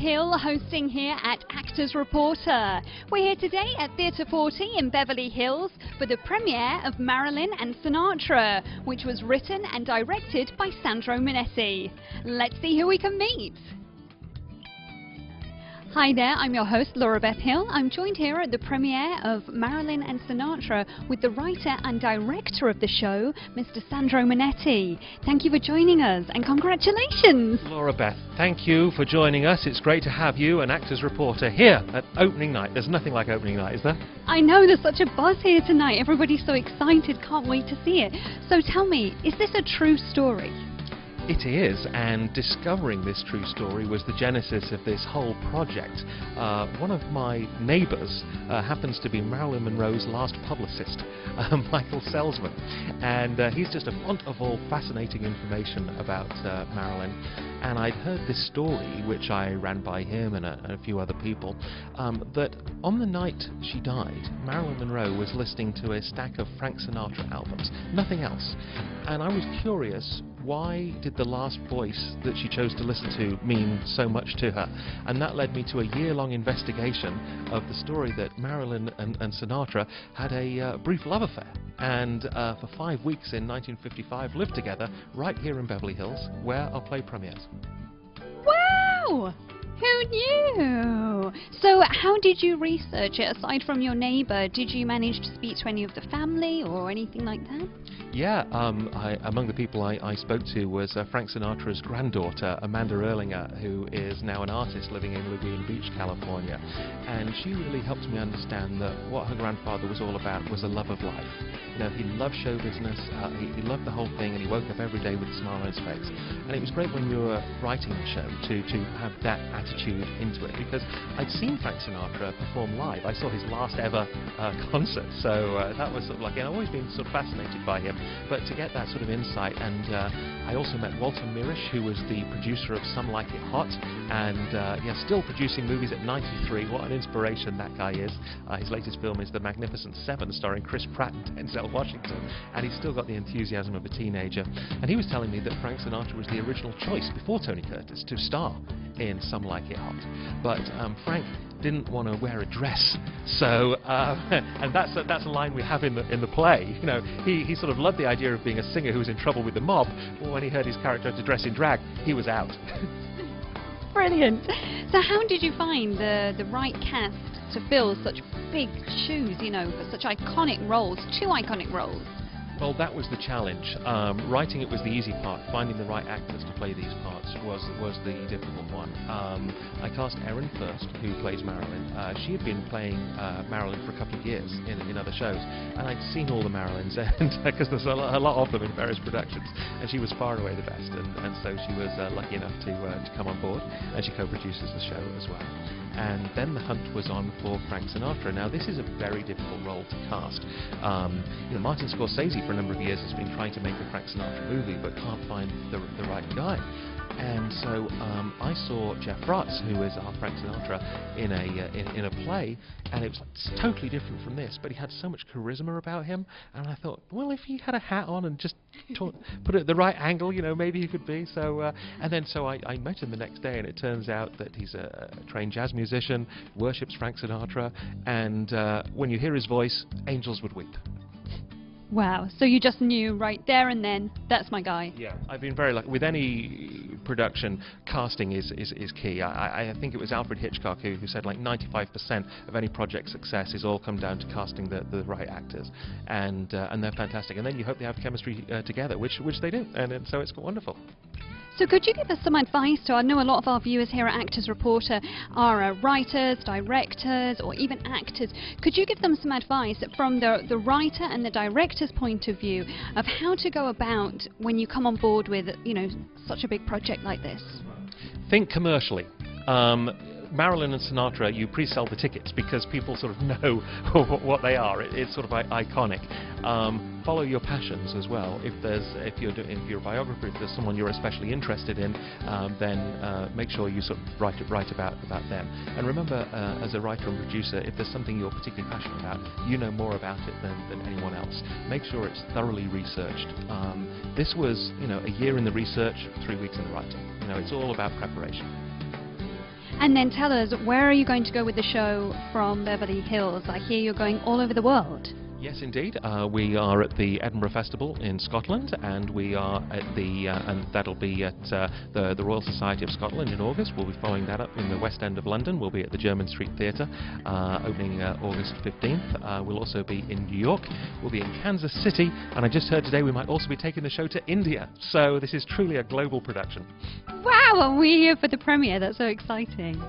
Hill hosting here at Actors Reporter. We're here today at Theatre 40 in Beverly Hills for the premiere of Marilyn and Sinatra, which was written and directed by Sandra Minetti. Let's see who we can meet. Hi there, I'm your host Laura Beth Hill. I'm joined here at the premiere of Marilyn and Sinatra with the writer and director of the show, Mr. Sandra Minetti. Thank you for joining us and congratulations! Laura Beth, thank you for joining us. It's great to have you, an Actors Reporter, here at opening night. There's nothing like opening night, is there? I know, there's such a buzz here tonight. Everybody's so excited, can't wait to see it. So tell me, is this a true story? It is, and discovering this true story was the genesis of this whole project. One of my neighbours happens to be Marilyn Monroe's last publicist, Michael Selzman, and he's just a font of all fascinating information about Marilyn. And I'd heard this story, which I ran by him and a few other people, that on the night she died, Marilyn Monroe was listening to a stack of Frank Sinatra albums, nothing else. And I was curious, why did the last voice that she chose to listen to mean so much to her? And that led me to a year-long investigation of the story that Marilyn and Sinatra had a brief love affair, and for 5 weeks in 1955 lived together right here in Beverly Hills, where our play premieres. Wow! Who knew? So how did you research it? Aside from your neighbour, did you manage to speak to any of the family or anything like that? Yeah, among the people I spoke to was Frank Sinatra's granddaughter, Amanda Erlinger, who is now an artist living in Laguna Beach, California. And she really helped me understand that what her grandfather was all about was a love of life. You know, he loved show business, he loved the whole thing, and he woke up every day with a smile on his face. And it was great when you were writing the show to have that attitude into it, because I'd seen Frank Sinatra perform live. I saw his last ever concert, so that was sort of like, and I've always been sort of fascinated by him. But to get that sort of insight, and I also met Walter Mirisch, who was the producer of Some Like It Hot, and yeah, still producing movies at 93. What an inspiration that guy is. His latest film is The Magnificent Seven, starring Chris Pratt and Denzel Washington, and he's still got the enthusiasm of a teenager. And he was telling me that Frank Sinatra was the original choice before Tony Curtis to star in Some Like It Hot. But Frank didn't want to wear a dress, so and that's a line we have in the play. You know, he sort of loved the idea of being a singer who was in trouble with the mob, but when he heard his character to dress in drag, he was out. Brilliant. So how did you find the right cast to fill such big shoes, you know, for such iconic roles, 2 iconic roles? Well, that was the challenge. Writing it was the easy part. Finding the right actors to play these parts was the difficult one. I cast Erin first, who plays Marilyn. She had been playing Marilyn for a couple of years in other shows, and I'd seen all the Marilyns, and because there's a lot of them in various productions, and she was far away the best, and so she was lucky enough to come on board, and she co-produces the show as well. And then the hunt was on for Frank Sinatra. Now, this is a very difficult role to cast. You know, Martin Scorsese for a number of years has been trying to make a Frank Sinatra movie, but can't find the right guy. And so I saw Jeff Bratz, who is our Frank Sinatra, in a play, and it was totally different from this, but he had so much charisma about him, and I thought, well, if he had a hat on and just put it at the right angle, you know, maybe he could be. So and then so I met him the next day, and it turns out that he's a trained jazz musician, worships Frank Sinatra, and when you hear his voice, angels would weep. Wow, so you just knew right there and then, that's my guy. Yeah, I've been very lucky. With any production, casting is key. I think it was Alfred Hitchcock who said like 95% of any project success is all come down to casting the right actors, and they're fantastic. And then you hope they have chemistry together, which they do, and so it's wonderful. So could you give us some advice to, I know a lot of our viewers here at Actors Reporter are writers, directors, or even actors. Could you give them some advice from the writer and the director's point of view of how to go about when you come on board with, you know, such a big project like this? Think commercially. Marilyn and Sinatra, you pre-sell the tickets because people sort of know what they are. It's sort of iconic. Follow your passions as well. If you're a biographer, if there's someone you're especially interested in, then make sure you sort of write about them. And remember, as a writer and producer, if there's something you're particularly passionate about, you know more about it than anyone else. Make sure it's thoroughly researched. This was, you know, a year in the research, 3 weeks in the writing. You know, it's all about preparation. And then tell us, where are you going to go with the show from Beverly Hills? I hear you're going all over the world. Yes, indeed. We are at the Edinburgh Festival in Scotland, and we are at and that'll be at the Royal Society of Scotland in August. We'll be following that up in the West End of London. We'll be at the Jermyn Street Theatre, opening August 15th. We'll also be in New York. We'll be in Kansas City, and I just heard today we might also be taking the show to India. So this is truly a global production. Wow, and we're here for the premiere. That's so exciting.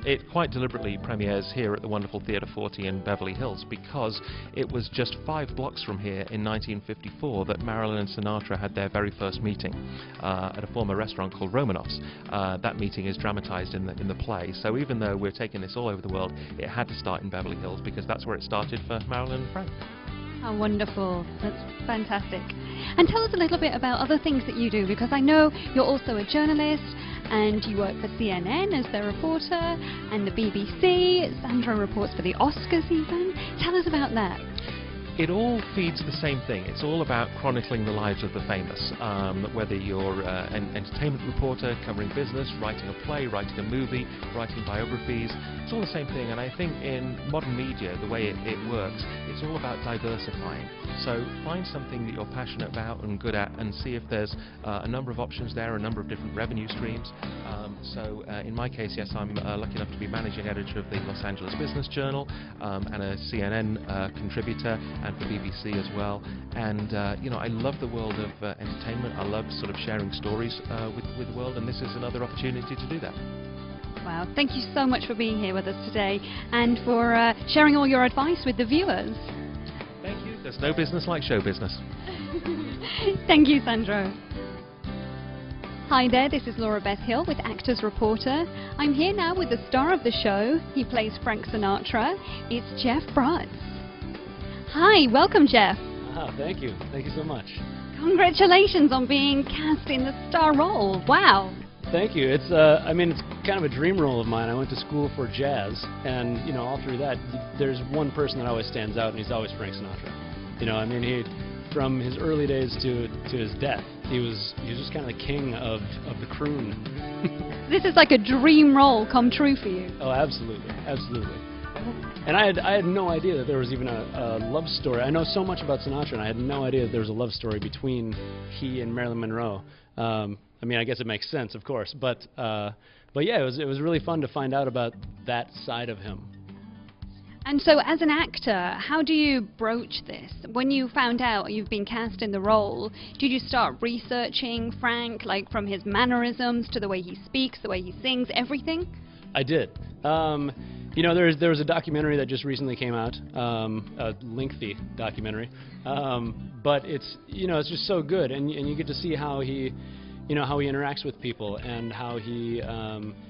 It quite deliberately premieres here at the wonderful Theatre 40 in Beverly Hills, because it was just 5 blocks from here in 1954 that Marilyn and Sinatra had their very first meeting at a former restaurant called Romanoff's. That meeting is dramatized in the play, so even though we're taking this all over the world, it had to start in Beverly Hills because that's where it started for Marilyn and Frank. How wonderful. That's fantastic. And tell us a little bit about other things that you do, because I know you're also a journalist and you work for CNN as their reporter and the BBC. Sandra reports for the Oscars even. Tell us about that. It all feeds the same thing. It's all about chronicling the lives of the famous. Whether you're an entertainment reporter covering business, writing a play, writing a movie, writing biographies, it's all the same thing. And I think in modern media, the way it works, it's all about diversifying. So find something that you're passionate about and good at, and see if there's a number of options there, a number of different revenue streams. In my case, yes, I'm lucky enough to be managing editor of the Los Angeles Business Journal and a CNN contributor, and for BBC as well. And I love the world of entertainment. I love sort of sharing stories with the world, and this is another opportunity to do that. Wow, thank you so much for being here with us today and for sharing all your advice with the viewers. Thank you. There's no business like show business. Thank you, Sandra. Hi there, this is Laura Beth Hill with Actors Reporter. I'm here now with the star of the show. He plays Frank Sinatra. It's Jeff Brutz. Hi, welcome, Jeff. Thank you. Thank you so much. Congratulations on being cast in the star role. Wow. Thank you. It's it's kind of a dream role of mine. I went to school for jazz, and all through that, there's one person that always stands out, and he's always Frank Sinatra. He, from his early days to his death, he was just kind of the king of the croon. This is like a dream role come true for you. Oh, absolutely, absolutely. And I had no idea that there was even a love story. I know so much about Sinatra, and I had no idea that there was a love story between he and Marilyn Monroe. I guess it makes sense, of course, but yeah, it was really fun to find out about that side of him. And so, as an actor, how do you broach this? When you found out you've been cast in the role, did you start researching Frank, like from his mannerisms to the way he speaks, the way he sings, everything? I did. There was a documentary that just recently came out, a lengthy documentary, but it's just so good, and you get to see how he interacts with people, and how he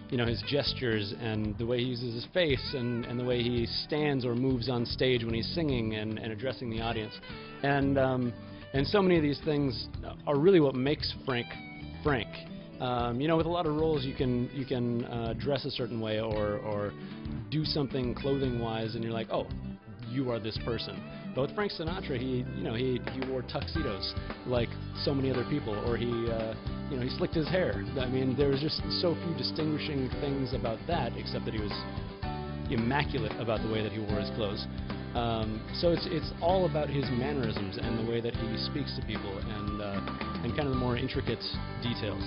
his gestures and the way he uses his face, and the way he stands or moves on stage when he's singing and addressing the audience, and so many of these things are really what makes Frank Frank. With a lot of roles you can dress a certain way or do something clothing-wise, and you're like, oh, you are this person. But with Frank Sinatra, he wore tuxedos like so many other people, or he slicked his hair. There was just so few distinguishing things about that, except that he was immaculate about the way that he wore his clothes. So it's all about his mannerisms and the way that he speaks to people, and kind of the more intricate details.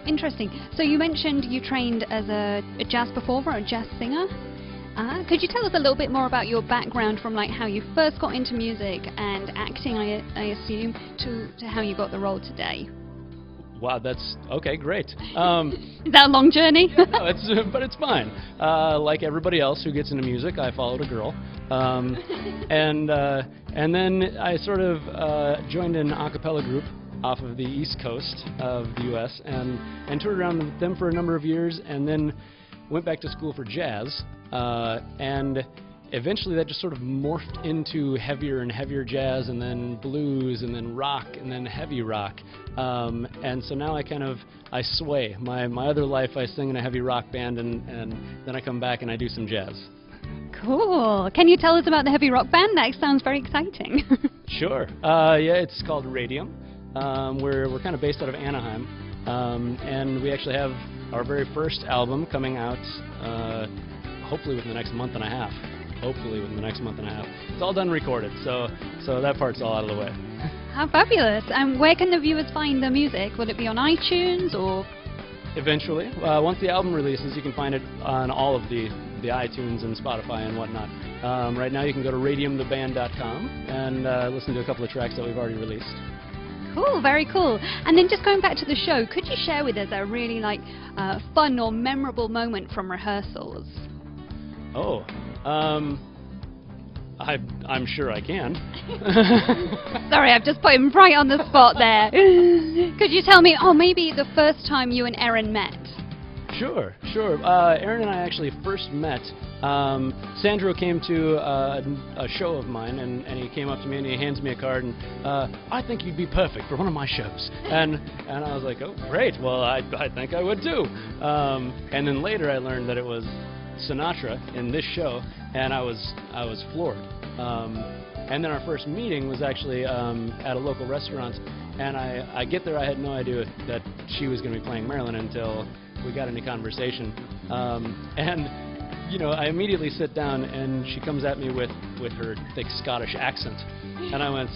Interesting. So you mentioned you trained as a jazz performer, a jazz singer. Could you tell us a little bit more about your background, from like how you first got into music and acting, I assume, to how you got the role today? Wow, that's okay. Great. Is that a long journey? No, but it's fine. Like everybody else who gets into music, I followed a girl, and then I sort of joined an a cappella group off of the East Coast of the U.S. and toured around with them for a number of years, and then went back to school for jazz, and eventually that just sort of morphed into heavier and heavier jazz, and then blues, and then rock, and then heavy rock, and so now I sway. My other life I sing in a heavy rock band, and then I come back and I do some jazz. Cool. Can you tell us about the heavy rock band? That sounds very exciting. Sure. Yeah, it's called Radium. We're kind of based out of Anaheim, and we actually have our very first album coming out hopefully within the next month and a half. Hopefully within the next month and a half. It's all done recorded, so that part's all out of the way. How fabulous! And where can the viewers find the music? Will it be on iTunes or? Eventually, once the album releases, you can find it on all of the iTunes and Spotify and whatnot. Right now, you can go to radiumtheband.com and listen to a couple of tracks that we've already released. Cool, very cool. And then just going back to the show, could you share with us a really fun or memorable moment from rehearsals? Oh, I'm sure I can. Sorry, I've just put him right on the spot there. Could you tell me, maybe the first time you and Aaron met? Sure. Aaron and I actually first met. Sandro came to a show of mine, and he came up to me and he hands me a card, and I think you'd be perfect for one of my shows. And I was like, oh, great. Well, I think I would too. And then later I learned that it was Sinatra in this show, and I was floored. And then our first meeting was actually at a local restaurant, and I get there, I had no idea that she was going to be playing Marilyn until we got into conversation. And I immediately sit down, and she comes at me with her thick Scottish accent, and I went,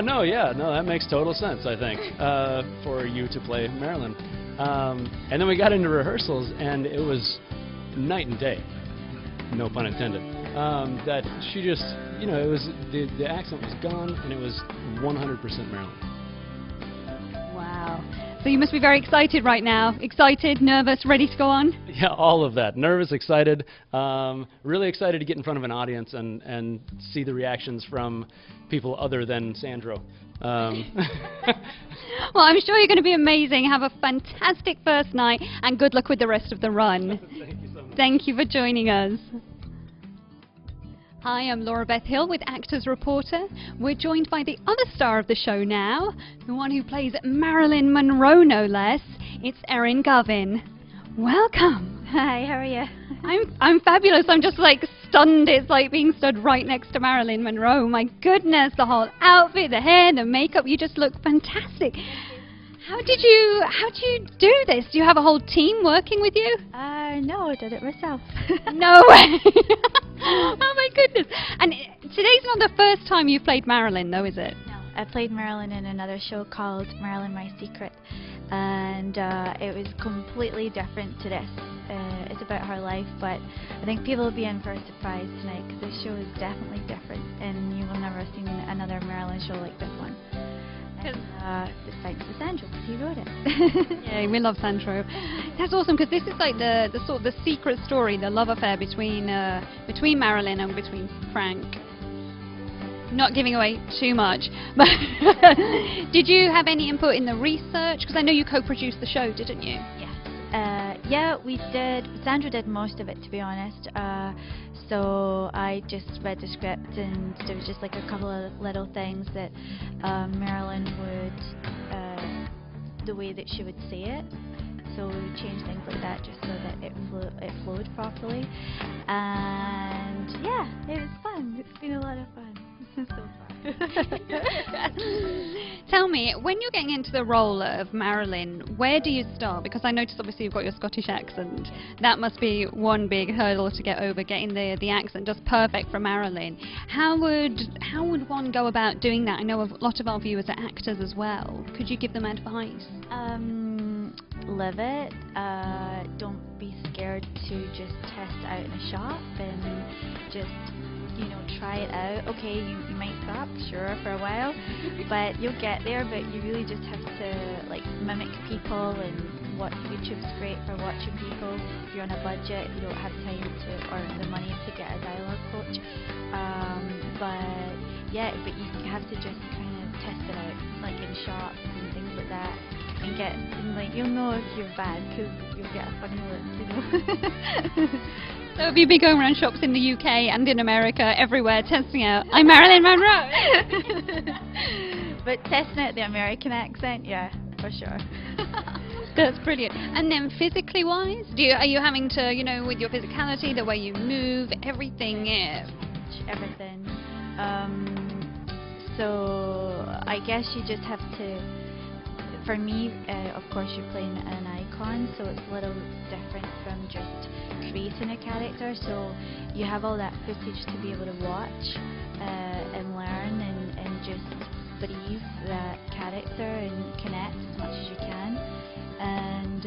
no, that makes total sense, I think, for you to play Marilyn. And then we got into rehearsals, and it was night and day, no pun intended. That she just, it was the accent was gone, and it was 100% Marilyn. Wow. So you must be very excited right now. Excited, nervous, ready to go on? Yeah, all of that. Nervous, excited, really excited to get in front of an audience and see the reactions from people other than Sandro. Well, I'm sure you're going to be amazing. Have a fantastic first night, and good luck with the rest of the run. Thank you so much. Thank you for joining us. Hi, I'm Laura Beth Hill with Actors Reporter. We're joined by the other star of the show now, the one who plays Marilyn Monroe, no less. It's Aaron Guinness. Welcome. Hi, how are you? I'm fabulous. I'm just stunned. It's like being stood right next to Marilyn Monroe. My goodness, the whole outfit, the hair, the makeup, you just look fantastic. How did you do this? Do you have a whole team working with you? No, I did it myself. No way. Oh my goodness. And today's not the first time you've played Marilyn though, is it? No, I played Marilyn in another show called Marilyn My Secret, and it was completely different to this. It's about her life, but I think people will be in for a surprise tonight because this show is definitely different, and you will never have seen another Marilyn show like this one. It's thanks to Sandro because he wrote it. Yeah, we love Sandro. That's awesome because this is like the sort of the secret story, the love affair between Marilyn and between Frank. Not giving away too much, but did you have any input in the research? Because I know you co-produced the show, didn't you? Yeah, we did. Sandra did most of it, to be honest. So I just read the script, and there was just a couple of little things that Marilyn would, the way that she would say it. So we would change things like that just so that it flowed properly. And yeah, it was fun. It's been a lot of fun so far. Tell me, when you're getting into the role of Marilyn, where do you start? Because I noticed obviously you've got your Scottish accent. That must be one big hurdle to get over, getting the accent just perfect for Marilyn. How would one go about doing that? I know a lot of our viewers are actors as well. Could you give them advice? Live it. Don't be scared to just test it out in a shop and just try it out. Okay, you might suck, sure, for a while, but you'll get there. But you really just have to mimic people, and YouTube's great for watching people. If you're on a budget, you don't have time or the money to get a dialogue coach. But you have to just kind of test it out, in shops and things like that, and you'll know if you're bad because you'll get a funny look, So if you'd be going around shops in the UK and in America, everywhere, testing out, I'm Marilyn Monroe! But testing out the American accent, yeah, for sure. That's brilliant. And then physically wise, are you having to, with your physicality, the way you move, everything? Everything. So I guess you just have to for me, of course, you're playing an icon, so it's a little different from just creating a character. So you have all that footage to be able to watch and learn and just breathe that character and connect as much as you can. And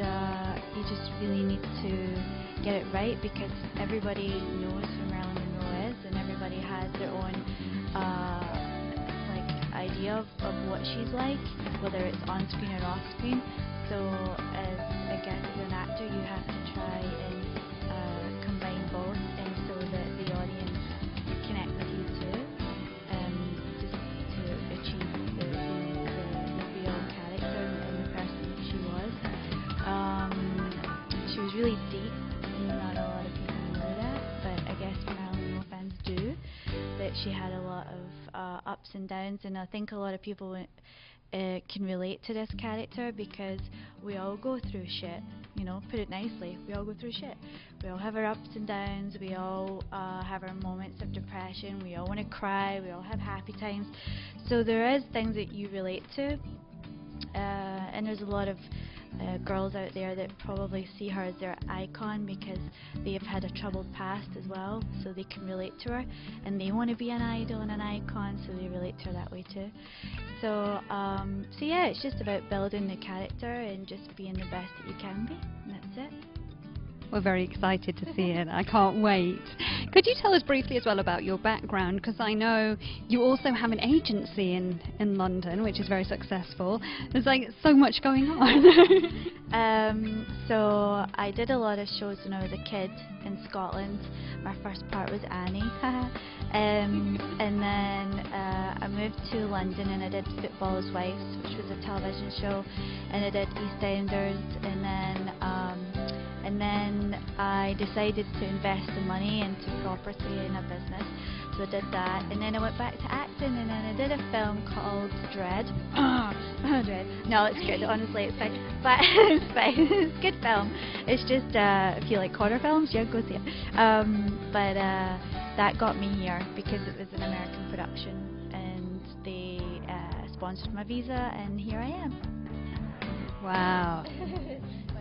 you just really need to get it right, because everybody knows who Marilyn Monroe is, and everybody has their own idea of what she's like, whether it's on screen or off screen. So as an actor, you have to try and combine both, and so that the audience connect with you too, just to achieve the real character and the person that she was. She was really deep, and not a lot of people know that, but I guess Marilyn Monroe fans do, that she had a lot of ups and downs, and I think a lot of people can relate to this character, because we all go through shit, put it nicely, we all go through shit. We all have our ups and downs, we all have our moments of depression, we all want to cry, we all have happy times. So there is things that you relate to, and there's a lot of girls out there that probably see her as their icon because they've had a troubled past as well, so they can relate to her, and they want to be an idol and an icon, so they relate to her that way too. So yeah, it's just about building the character and just being the best that you can be, and that's it. We're very excited to see it. I can't wait. Could you tell us briefly as well about your background? Because I know you also have an agency in London, which is very successful. There's so much going on. So I did a lot of shows when I was a kid in Scotland. My first part was Annie. And then I moved to London and I did Footballers' Wives, which was a television show, and I did EastEnders, and then I decided to invest the money into property in a business, so I did that, and then I went back to acting, and then I did a film called Dread. Dread. No, it's good, honestly, it's fine. But it's fine, it's a good film. It's just, if you like horror films, yeah, go see it. But that got me here because it was an American production, and they sponsored my visa, and here I am. Wow.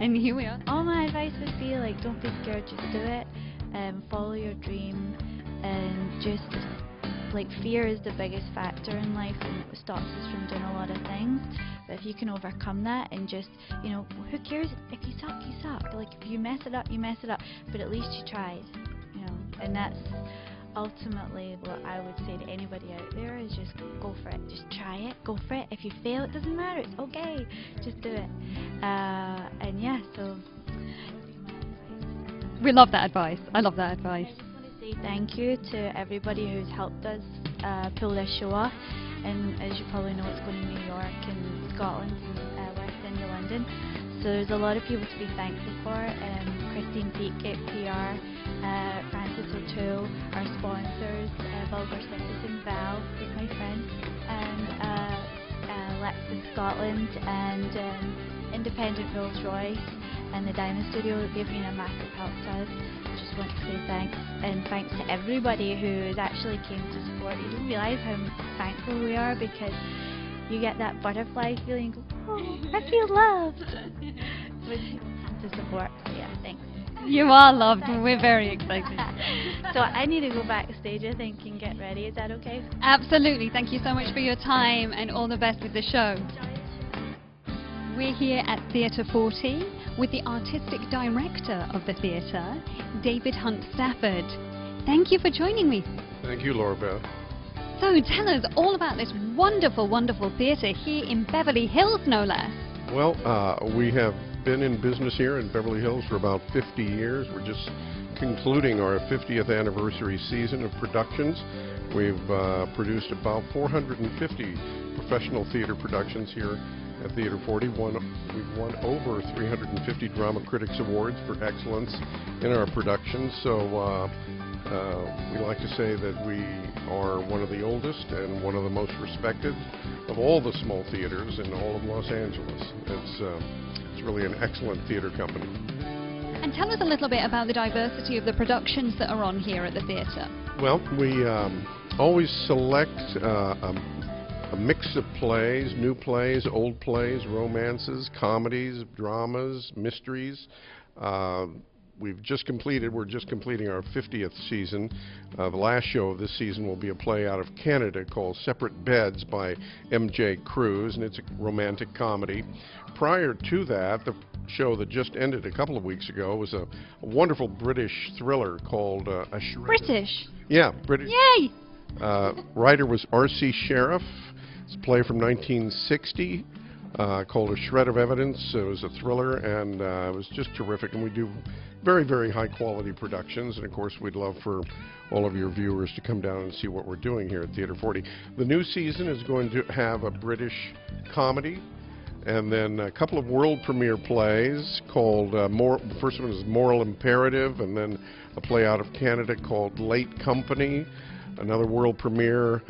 And here we are. All my advice would be, don't be scared, just do it, follow your dream, and just, fear is the biggest factor in life, and it stops us from doing a lot of things. But if you can overcome that and just, who cares? If you suck, you suck. If you mess it up, you mess it up. But at least you tried, and that's ultimately what I would say to anybody out there, is just go for it. Just try it, go for it. If you fail, it doesn't matter, it's okay. Just do it. And yeah, so we love that advice. I love that advice. I just want to say thank you to everybody who's helped us pull this show off. And as you probably know, it's going to New York and Scotland and West End of London. So there's a lot of people to be thankful for. Christine Peake at PR, Francis O'Toole, our sponsors, Vulgar Citizen, Val, my friend, and Lexus Scotland, and Independent Rolls Royce, and the Diamond Studio. They've been a massive help to us. Just want to say thanks, and thanks to everybody who has actually came to support. You don't realise how thankful we are, because you get that butterfly feeling, oh, I feel loved, to support. So yeah, thanks. You are loved, and we're very excited. So I need to go backstage, I think, and get ready. Is that okay? Absolutely. Thank you so much for your time, and all the best with the show. We're here at Theatre 40 with the artistic director of the theatre, David Hunt Stafford. Thank you for joining me. Thank you, Laura Beth. So tell us all about this wonderful, wonderful theatre here in Beverly Hills, no less. Well, we have been in business here in Beverly Hills for about 50 years. We're just concluding our 50th anniversary season of productions. We've produced about 450 professional theater productions here at Theatre 40. We've won over 350 Drama Critics Awards for excellence in our productions. So we like to say that we are one of the oldest and one of the most respected of all the small theaters in all of Los Angeles. It's really an excellent theater company. And tell us a little bit about the diversity of the productions that are on here at the theatre. Well, we always select a a mix of plays, new plays, old plays, romances, comedies, dramas, mysteries. We're just completing our 50th season. The last show of this season will be a play out of Canada called Separate Beds by M.J. Cruz, and it's a romantic comedy. Prior to that, the show that just ended a couple of weeks ago was a wonderful British thriller called A Shred. British. Yeah, British. Yay! Writer was R.C. Sheriff. It's a play from 1960 called A Shred of Evidence. It was a thriller, and it was just terrific. And we do very, very high-quality productions. And, of course, we'd love for all of your viewers to come down and see what we're doing here at Theatre 40. The new season is going to have a British comedy, and then a couple of world premiere plays called, the first one is Moral Imperative, and then a play out of Canada called Late Company, another world premiere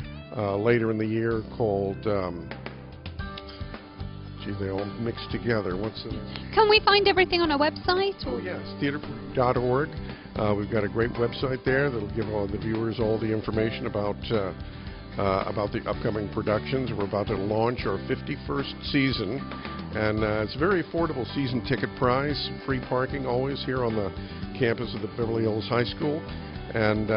later in the year called, they all mixed together. What's the... Can we find everything on our website? Oh, yes, theatre.org. We've got a great website there that'll give all the viewers all the information about the upcoming productions. We're about to launch our 51st season, and it's a very affordable season ticket price, free parking always here on the campus of the Beverly Hills High School. And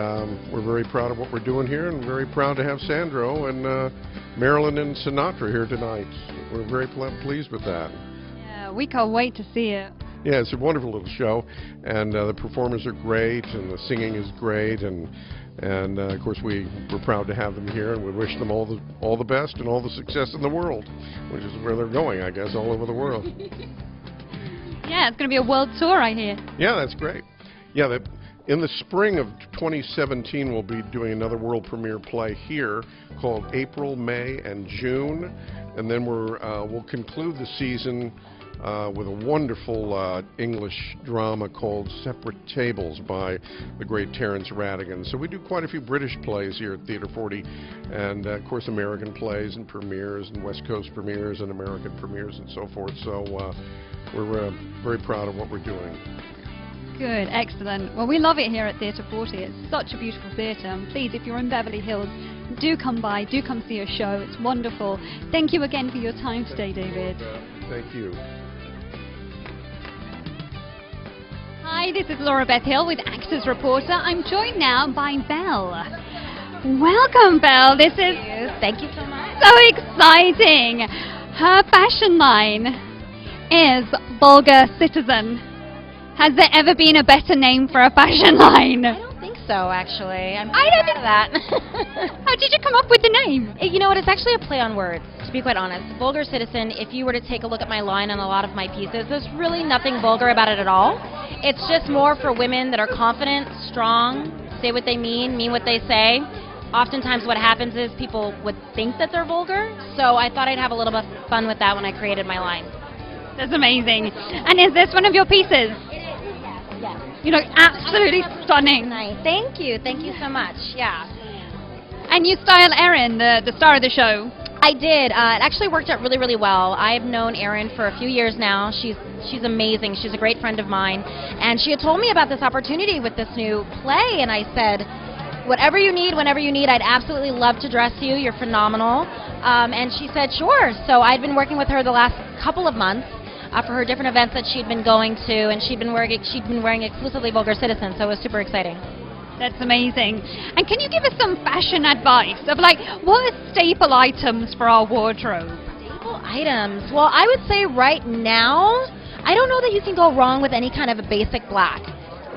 we're very proud of what we're doing here, and very proud to have Sandro and Marilyn and Sinatra here tonight. We're very pleased with that. Yeah, we can't wait to see it. Yeah, it's a wonderful little show, and the performers are great, and the singing is great, and of course we're proud to have them here, and we wish them all the best and all the success in the world, which is where they're going, I guess, all over the world. Yeah, it's going to be a world tour, I hear. Yeah, that's great. Yeah, in the spring of 2017, we'll be doing another world premiere play here called April, May, and June, and then we'll conclude the season with a wonderful English drama called Separate Tables by the great Terence Rattigan. So we do quite a few British plays here at Theatre 40, and of course American plays and premieres and West Coast premieres and American premieres and so forth. So we're very proud of what we're doing. Good, excellent. Well, we love it here at Theatre 40. It's such a beautiful theatre. And please, if you're in Beverly Hills, do come by, do come see a show. It's wonderful. Thank you again for your time today, David. Thank you. Hi, this is Laura Beth Hill with Actors Reporter. I'm joined now by Belle. Welcome, Belle. This is Thank you so much. so exciting. Her fashion line is Vulgar Citizen. Has there ever been a better name for a fashion line? I don't think so, actually. I'm I don't proud of that. How did you come up with the name? You know what? It's actually a play on words, to be quite honest. Vulgar Citizen, if you were to take a look at my line on a lot of my pieces, there's really nothing vulgar about it at all. It's just more for women that are confident, strong, say what they mean what they say. Oftentimes what happens is people would think that they're vulgar, so I thought I'd have a little bit of fun with that when I created my line. That's amazing. And is this one of your pieces? Yes. You look absolutely stunning. Nice. Thank you. Thank you so much. Yeah. And you style Erin, the star of the show. I did. It actually worked out really, really well. I've known Erin for a few years now. She's amazing. She's a great friend of mine. And she had told me about this opportunity with this new play, and I said, whatever you need, whenever you need, I'd absolutely love to dress you. You're phenomenal. And she said, sure. So I'd been working with her the last couple of months for her different events that she'd been going to, and she'd been wearing exclusively Vulgar Citizen, so it was super exciting. That's amazing. And can you give us some fashion advice of like, what are staple items for our wardrobe? Staple items? Well, I would say right now, I don't know that you can go wrong with any kind of a basic black.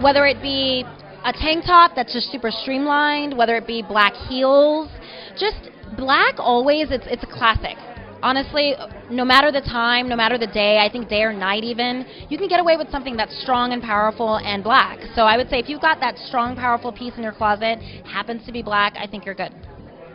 Whether it be a tank top that's just super streamlined, whether it be black heels, just black always, it's a classic. Honestly, no matter the time, no matter the day, I think day or night even, you can get away with something that's strong and powerful and black. So I would say if you've got that strong, powerful piece in your closet, happens to be black, I think you're good.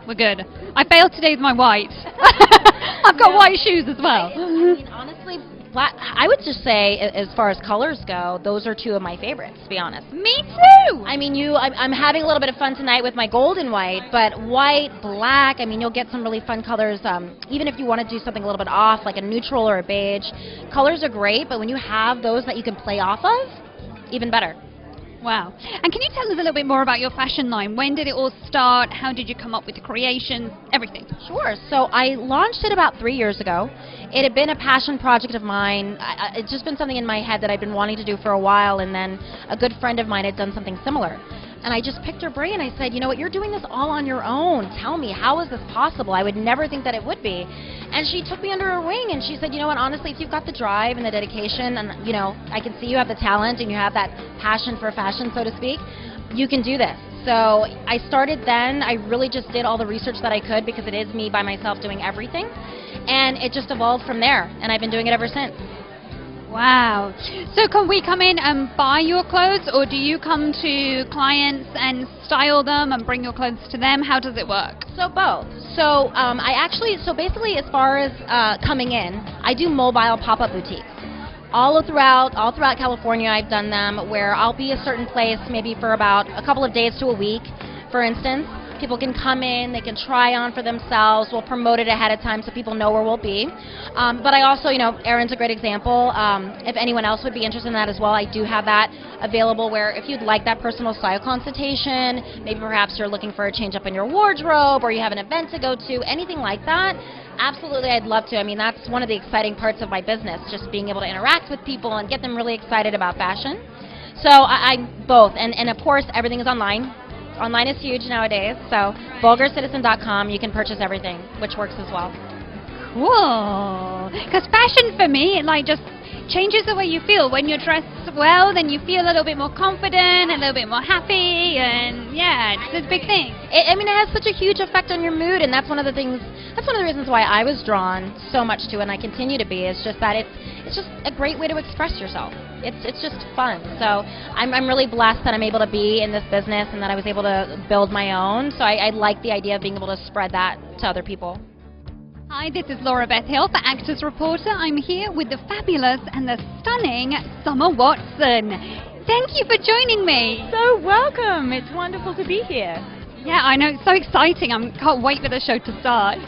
We're good. I failed today with my white. I've got white shoes as well. I mean, honestly, black, I would just say, as far as colors go, those are two of my favorites, to be honest. Me too! I mean, I'm having a little bit of fun tonight with my gold and white, but white, black, I mean, you'll get some really fun colors. Even if you want to do something a little bit off, like a neutral or a beige, colors are great, but when you have those that you can play off of, even better. Wow. And can you tell us a little bit more about your fashion line? When did it all start? How did you come up with the creations? Everything. Sure. So I launched it about 3 years ago. It had been a passion project of mine. It's just been something in my head that I'd been wanting to do for a while, and then a good friend of mine had done something similar. And I just picked her brain. I said, you know what, you're doing this all on your own. Tell me, how is this possible? I would never think that it would be. And she took me under her wing, and she said, you know what, honestly, if you've got the drive and the dedication, and, you know, I can see you have the talent and you have that passion for fashion, so to speak, you can do this. So I started then. I really just did all the research that I could, because it is me by myself doing everything. And it just evolved from there, and I've been doing it ever since. Wow. So can we come in and buy your clothes, or do you come to clients and style them and bring your clothes to them? How does it work? So both. So so basically, as far as coming in, I do mobile pop-up boutiques. All throughout California, I've done them, where I'll be a certain place maybe for about a couple of days to a week, for instance. People can come in, they can try on for themselves. We'll promote it ahead of time so people know where we'll be. But I also, you know, Aaron's a great example. If anyone else would be interested in that as well, I do have that available, where if you'd like that personal style consultation, maybe perhaps you're looking for a change up in your wardrobe, or you have an event to go to, anything like that, absolutely, I'd love to. I mean, that's one of the exciting parts of my business, just being able to interact with people and get them really excited about fashion. So I'm both, and of course, everything is online. Online is huge nowadays, so vulgarcitizen.com, you can purchase everything, which works as well. Cool. Because fashion for me, it like just changes the way you feel. When you're dressed well, then you feel a little bit more confident, a little bit more happy, and yeah, it's a big thing. I mean, it has such a huge effect on your mood, and that's one of the reasons why I was drawn so much to it, and I continue to be, is just that it's just a great way to express yourself. It's just fun. So I'm really blessed that I'm able to be in this business and that I was able to build my own. So I like the idea of being able to spread that to other people. Hi, this is Laura Beth Hill for Actors Reporter. I'm here with the fabulous and the stunning Summer Watson. Thank you for joining me. So welcome. It's wonderful to be here. Yeah, I know. It's so exciting. I can't wait for the show to start.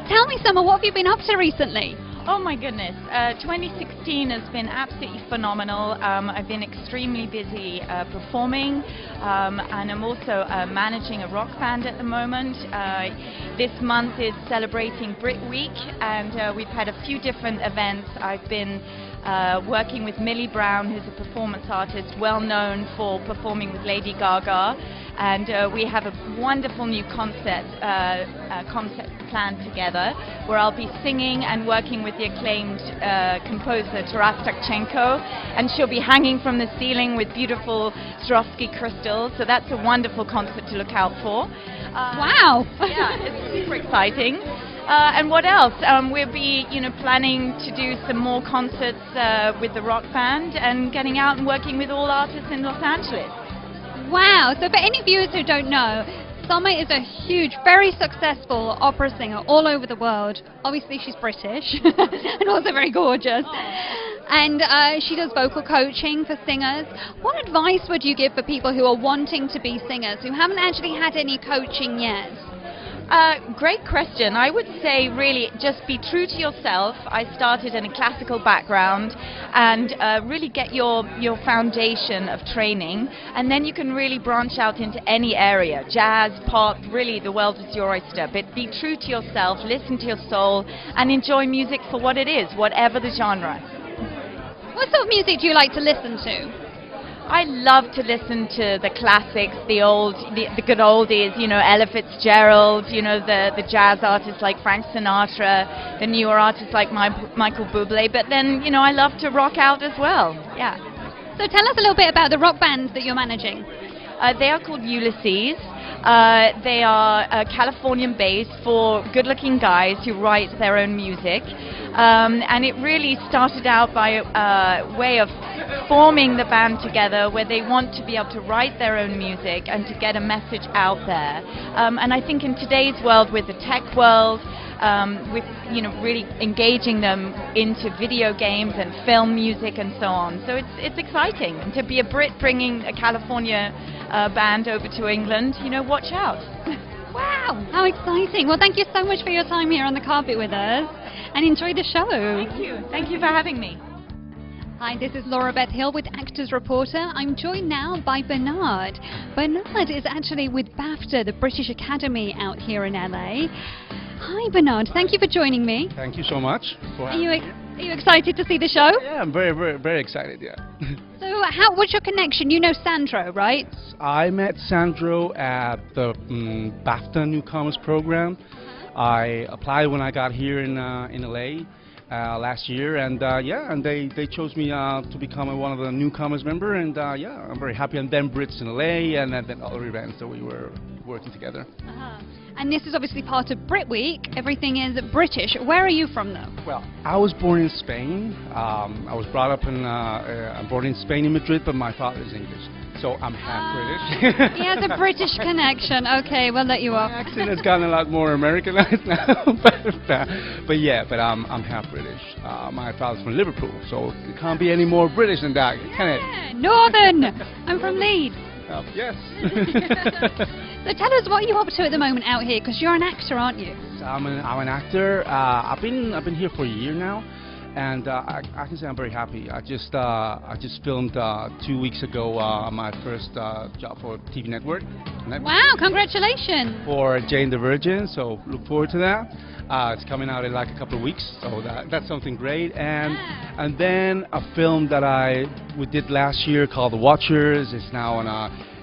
Tell me, Summer, what have you been up to recently? Oh my goodness, 2016 has been absolutely phenomenal. I've been extremely busy performing, and I'm also managing a rock band at the moment. This month is celebrating Brit Week, and we've had a few different events. I've been working with Millie Brown, who's a performance artist well known for performing with Lady Gaga, and we have a wonderful new concept planned together, where I'll be singing and working with the acclaimed composer Taras Takchenko, and she'll be hanging from the ceiling with beautiful Swarovski crystals, so that's a wonderful concert to look out for. Wow! Yeah, it's super exciting. And what else? We'll be, planning to do some more concerts with the rock band and getting out and working with all artists in Los Angeles. Wow! So for any viewers who don't know, Summer is a huge, very successful opera singer all over the world. Obviously she's British and also very gorgeous. And she does vocal coaching for singers. What advice would you give for people who are wanting to be singers, who haven't actually had any coaching yet? Great question. I would say really just be true to yourself. I started in a classical background, and really get your foundation of training, and then you can really branch out into any area. Jazz, pop, really the world is your oyster. But be true to yourself, listen to your soul, and enjoy music for what it is, whatever the genre. What sort of music do you like to listen to? I love to listen to the classics, the good oldies, Ella Fitzgerald, the jazz artists like Frank Sinatra, the newer artists like Michael Bublé, but then, I love to rock out as well, yeah. So tell us a little bit about the rock bands that you're managing. They are called Ulysses. They are Californian-based for good-looking guys who write their own music. And it really started out by a way of forming the band together, where they want to be able to write their own music and to get a message out there. And I think in today's world, with the tech world, with really engaging them into video games and film music and so on. So it's exciting. And to be a Brit bringing a California band over to England, watch out. Wow, how exciting. Well, thank you so much for your time here on the carpet with us, and enjoy the show. Thank you. Thank you for having me. Hi, this is Laura Beth Hill with Actors Reporter. I'm joined now by Bernard. Bernard is actually with BAFTA, the British Academy out here in LA. Hi Bernard, thank you for joining me. Thank you so much for Are having you, me. are you excited to see the show? Yeah, I'm very, very, very excited, yeah. So what's your connection? You know Sandro, right? I met Sandro at the BAFTA Newcomers program. I applied when I got here in LA last year, and they chose me to become one of the newcomers member, and I'm very happy. And then Brits in LA, and then other events that we were working together. And this is obviously part of Brit Week. Everything is British. Where are you from, though? Well, I was born in Spain. I was brought up I'm born in Spain in Madrid, but my father is English, so I'm half British. He has a British connection. Okay, we'll let you off. My accent has gotten a lot more Americanized now, but I'm half British. My father's from Liverpool, so it can't be any more British than that, can it? Yeah, Northern. I'm from Leeds. Yes. So tell us what you're up to at the moment out here, because you're an actor, aren't you? I'm an actor. I've been here for a year now, and I can say I'm very happy. I just filmed 2 weeks ago my first job for TV network. Wow, congratulations! For Jane the Virgin, so look forward to that. It's coming out in like a couple of weeks, so that's something great. And then a film that we did last year called The Watchers. It's now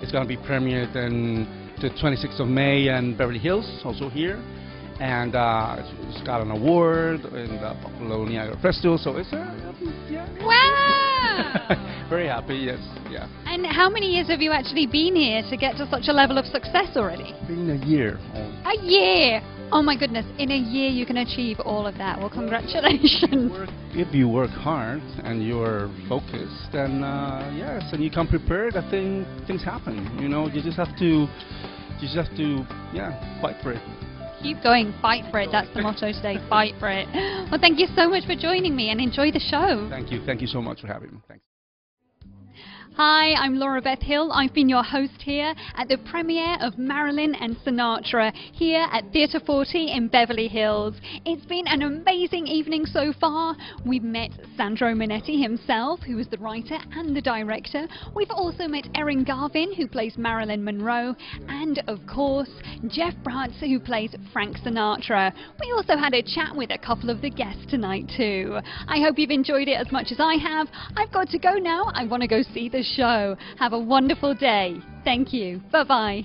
it's going to be premiered in the 26th of May in Beverly Hills, also here, and it's got an award in the Buffalo Niagara Festival. So it's Wow! Very happy, yes, yeah. And how many years have you actually been here to get to such a level of success already? Been a year. A year! Oh my goodness, in a year you can achieve all of that. Well, congratulations. If you work hard and you're focused, and yes, and you come prepared, I think things happen. You know, you just have to fight for it. Keep going, fight for it. That's the motto today, fight for it. Well, thank you so much for joining me, and enjoy the show. Thank you so much for having me. Thanks. Hi, I'm Laura Beth Hill. I've been your host here at the premiere of Marilyn and Sinatra here at Theatre 40 in Beverly Hills. It's been an amazing evening so far. We've met Sandra Minetti himself, who is the writer and the director. We've also met Aaron Guinness, who plays Marilyn Monroe, and of course Jeff Bratz, who plays Frank Sinatra. We also had a chat with a couple of the guests tonight too. I hope you've enjoyed it as much as I have. I've got to go now. I want to go see the show. Have a wonderful day. Thank you. Bye-bye.